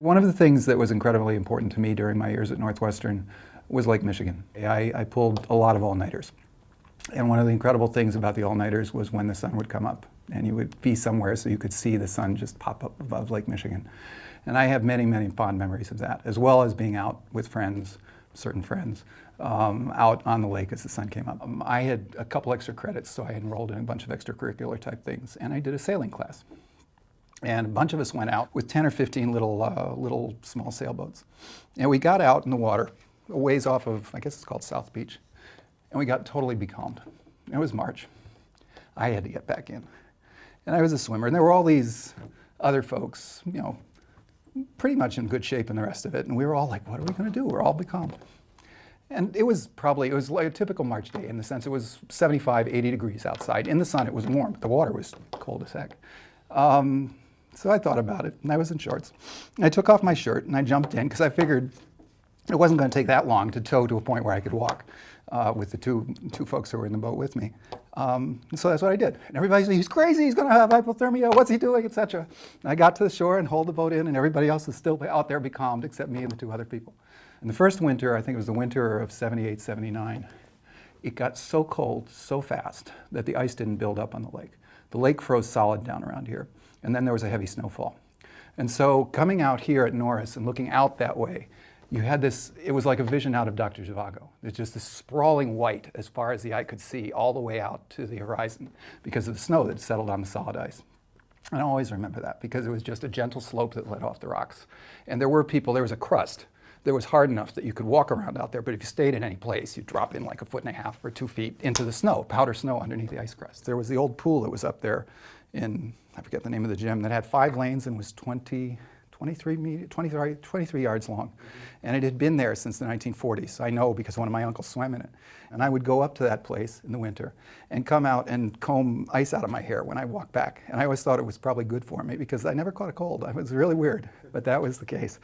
One of the things that was incredibly important to me during my years at Northwestern was Lake Michigan. I pulled a lot of all-nighters. And one of the incredible things about the all-nighters was when the sun would come up and you would be somewhere so you could see the sun just pop up above Lake Michigan. And I have many, many fond memories of that, as well as being out with friends, certain friends, out on the lake as the sun came up. I had a couple extra credits, so I enrolled in a bunch of extracurricular type things, and I did a sailing class. And a bunch of us went out with 10 or 15 little small sailboats. And we got out in the water, a ways off of, I guess it's called South Beach, and we got totally becalmed. It was March. I had to get back in. And I was a swimmer, and there were all these other folks, you know, pretty much in good shape and the rest of it, and we were all like, what are we gonna do? We're all becalmed. And it was like a typical March day in the sense it was 75, 80 degrees outside. In the sun it was warm, but the water was cold as heck. So I thought about it, and I was in shorts. I took off my shirt, and I jumped in, because I figured it wasn't going to take that long to tow to a point where I could walk with the two folks who were in the boat with me. So that's what I did. And everybody said, he's crazy, he's going to have hypothermia, what's he doing, etc. I got to the shore and hauled the boat in, and everybody else was still out there becalmed, except me and the two other people. In the first winter, I think it was the winter of 78, 79, it got so cold so fast that the ice didn't build up on the lake. The lake froze solid down around here. And then there was a heavy snowfall. And so coming out here at Norris and looking out that way, you had this, it was like a vision out of Dr. Zhivago. There's just this sprawling white as far as the eye could see all the way out to the horizon because of the snow that settled on the solid ice. And I always remember that because it was just a gentle slope that led off the rocks. And there were people, there was a crust that was hard enough that you could walk around out there, but if you stayed in any place, you'd drop in like 1.5 feet or 2 feet into the snow, powder snow underneath the ice crust. There was the old pool that was up there in, I forget the name of the gym, that had 5 lanes and was 23 yards long. And it had been there since the 1940s. I know because one of my uncles swam in it. And I would go up to that place in the winter and come out and comb ice out of my hair when I walked back. And I always thought it was probably good for me because I never caught a cold. It was really weird, but that was the case.